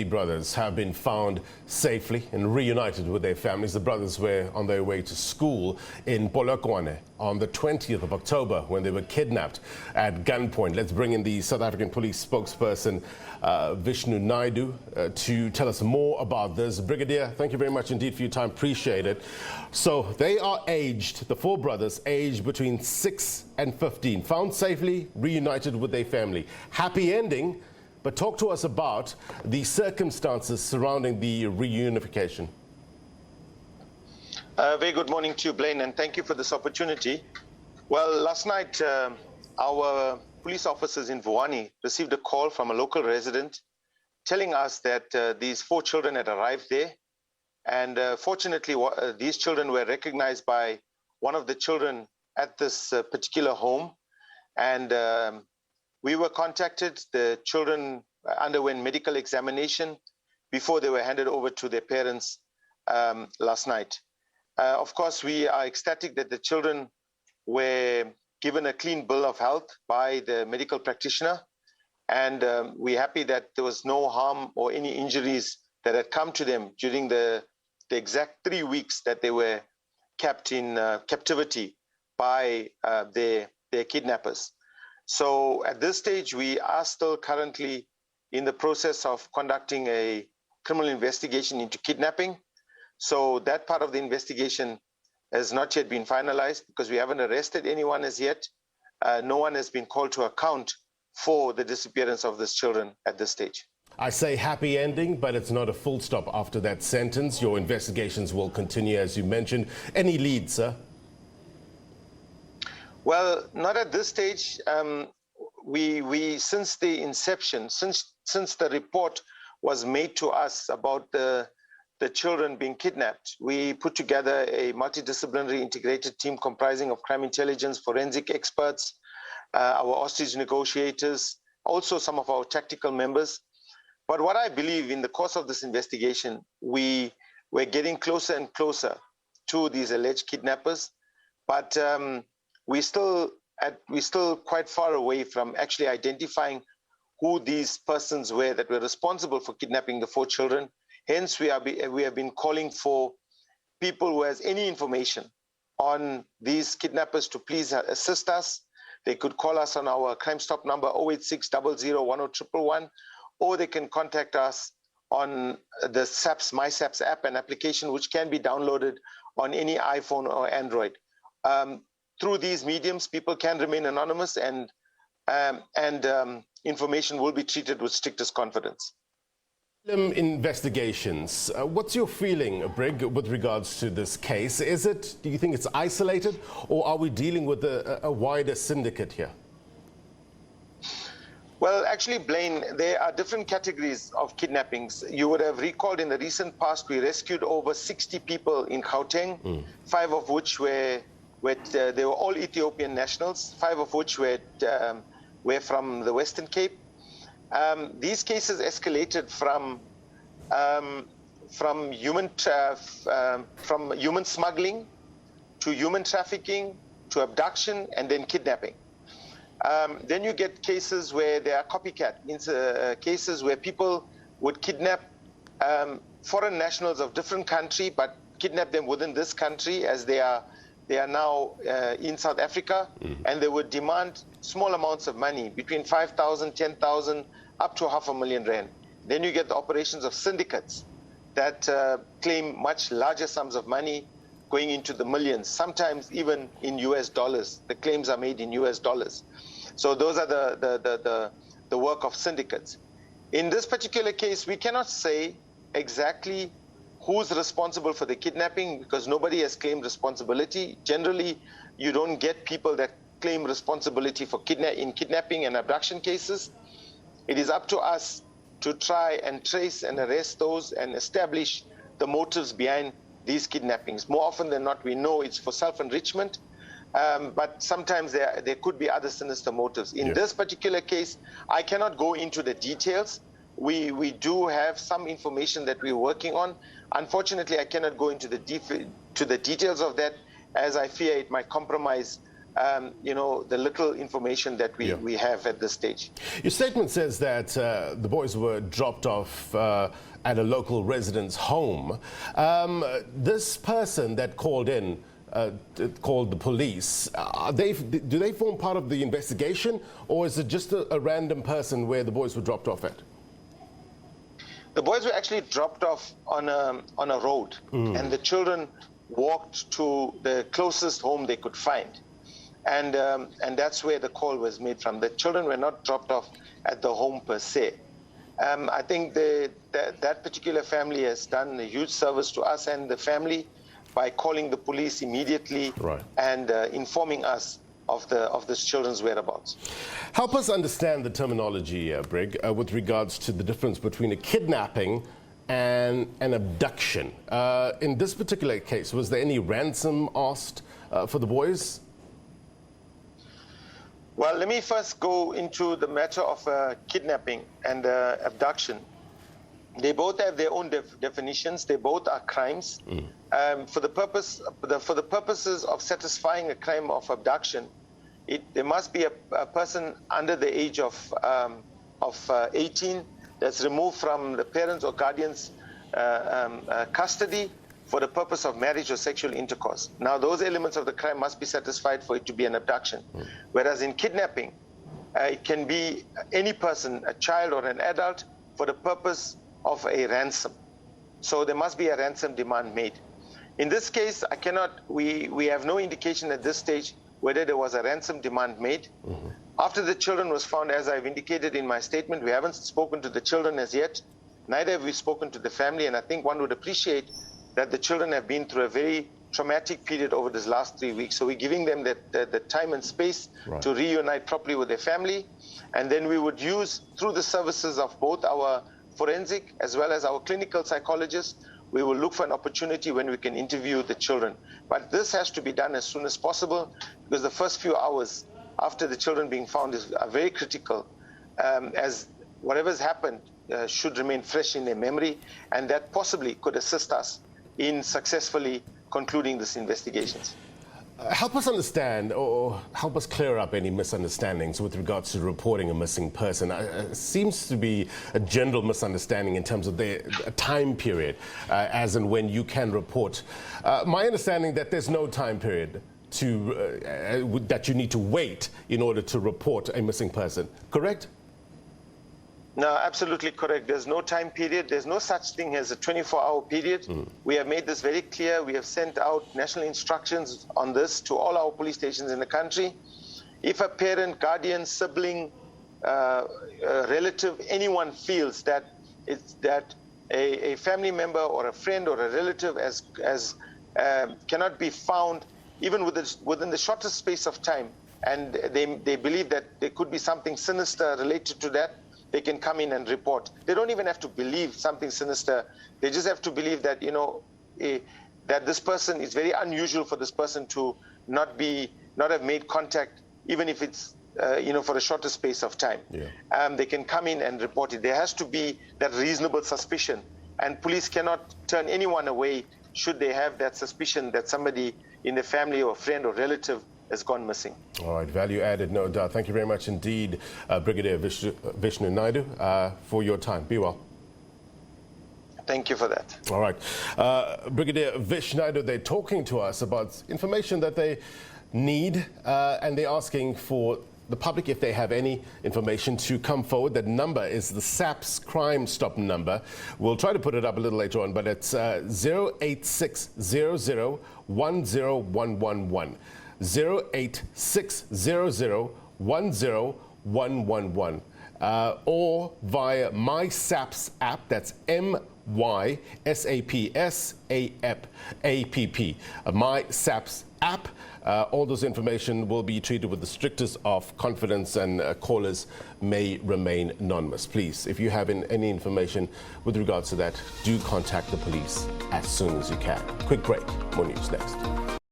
Brothers have been found safely and reunited with their families. The brothers were on their way to school in Polokwane on the 20th of October when they were kidnapped at gunpoint. Let's bring in the South African police spokesperson, Vish Naidoo, to tell us more about this. Brigadier, thank you very much indeed for your time. Appreciate it. So they are aged, the four brothers, aged between 6 and 15, found safely, reunited with their family. Happy ending. But talk to us about the circumstances surrounding the reunification. Very good morning to you, Blaine, and thank you for this opportunity. Well, last night, our police officers in Vuwani received a call from a local resident telling us that these four children had arrived there. And fortunately, these children were recognized by one of the children at this particular home. And we were contacted. The children underwent medical examination before they were handed over to their parents last night. Of course, we are ecstatic that the children were given a clean bill of health by the medical practitioner. And we're happy that there was no harm or any injuries that had come to them during the exact 3 weeks that they were kept in captivity by their kidnappers. So at this stage, we are still currently in the process of conducting a criminal investigation into kidnapping. So that part of the investigation has not yet been finalized because we haven't arrested anyone as yet. No one has been called to account for the disappearance of these children at this stage. I say happy ending, but it's not a full stop after that sentence. Your investigations will continue, as you mentioned. Any leads, sir? Well, not at this stage. We since the inception, since the report was made to us about the children being kidnapped, we put together a multidisciplinary integrated team comprising of crime intelligence, forensic experts, our hostage negotiators, also some of our tactical members. But what I believe in the course of this investigation, we're getting closer and closer to these alleged kidnappers. But we're still quite far away from actually identifying who these persons were that were responsible for kidnapping the four children. Hence, we have been calling for people who has any information on these kidnappers to please assist us. They could call us on our Crime Stop number 086 00 10111, or they can contact us on the SABS, My SABS app, an application which can be downloaded on any iPhone or Android. Through these mediums, people can remain anonymous, and information will be treated with strictest confidence. Investigations. What's your feeling, Brig, with regards to this case? Do you think it's isolated, or are we dealing with a wider syndicate here? Well, actually, Blaine, there are different categories of kidnappings. You would have recalled in the recent past, we rescued over 60 people in Gauteng, 5 of which they were all Ethiopian nationals, 5 of which were from the Western Cape. These cases escalated from human smuggling to human trafficking to abduction and then kidnapping. Then you get cases where there are copycat cases where people would kidnap foreign nationals of different country, but kidnap them within this country as they are now in South Africa, and they would demand small amounts of money, between 5,000, 10,000, up to R500,000 rand. Then you get the operations of syndicates that claim much larger sums of money, going into the millions, sometimes even in US dollars. The claims are made in US dollars. So those are the work of syndicates. In this particular case, we cannot say exactly who's responsible for the kidnapping because nobody has claimed responsibility. Generally, you don't get people that claim responsibility for kidnapping and abduction cases. It is up to us to try and trace and arrest those and establish the motives behind these kidnappings. More often than not, we know it's for self-enrichment, but sometimes there could be other sinister motives. In this particular case, I cannot go into the details. We do have some information that we're working on. Unfortunately, I cannot go into the details of that, as I fear it might compromise the little information that we have at this stage. Your statement says that the boys were dropped off at a local resident's home. This person that called in, called the police, do they form part of the investigation, or is it just a random person where the boys were dropped off at? The boys were actually dropped off on a road, and the children walked to the closest home they could find. And that's where the call was made from. The children were not dropped off at the home per se. I think that particular family has done a huge service to us and the family by calling the police immediately and informing us of the children's whereabouts. Help us understand the terminology, Brig, with regards to the difference between a kidnapping and an abduction. In this particular case, was there any ransom asked for the boys? Well, let me first go into the matter of kidnapping and abduction. They both have their own definitions. They both are crimes. For the purposes of satisfying a crime of abduction, there must be a person under the age of 18 that's removed from the parents' or guardians' custody for the purpose of marriage or sexual intercourse. Now, those elements of the crime must be satisfied for it to be an abduction. Whereas in kidnapping, it can be any person, a child or an adult, for the purpose of a ransom. So there must be a ransom demand made. In this case, we have no indication at this stage whether there was a ransom demand made. After the children was found, as I've indicated in my statement, we haven't spoken to the children as yet. Neither have we spoken to the family, and I think one would appreciate that the children have been through a very traumatic period over this last 3 weeks. So we're giving them the time and space to reunite properly with their family. And then we would use, through the services of both our forensic as well as our clinical psychologists, we will look for an opportunity when we can interview the children. But this has to be done as soon as possible, because the first few hours after the children being found are very critical, as whatever's happened should remain fresh in their memory, and that possibly could assist us in successfully concluding these investigations. Help us understand, or help us clear up any misunderstandings with regards to reporting a missing person. Seems to be a general misunderstanding in terms of the time period, as and when you can report. My understanding that there's no time period that you need to wait in order to report a missing person, correct? No, absolutely correct. There's no time period. There's no such thing as a 24-hour period. We have made this very clear. We have sent out national instructions on this to all our police stations in the country. If a parent, guardian, sibling, relative, anyone feels that a family member or a friend or a relative cannot be found even within the shortest space of time, and they believe that there could be something sinister related to that, they can come in and report. They don't even have to believe something sinister. They just have to believe that, that this person, is very unusual for this person to not have made contact, even if it's, for a shorter space of time. They can come in and report it. There has to be that reasonable suspicion, and police cannot turn anyone away should they have that suspicion that somebody in the family or friend or relative has gone missing. All right, value added, no doubt. Thank you very much indeed, Brigadier Vish Naidoo, for your time. Be well. Thank you for that. All right. Brigadier Vish Naidoo, they're talking to us about information that they need, and they're asking for the public, if they have any information, to come forward. That number is the SAPS Crime Stop number. We'll try to put it up a little later on, but it's 08600 10111. 08600 10111, or via My SAPS app. That's MYSAPS app. My SAPS app. All those information will be treated with the strictest of confidence, and callers may remain anonymous. Please, if you have any information with regards to that, do contact the police as soon as you can. Quick break. More news next.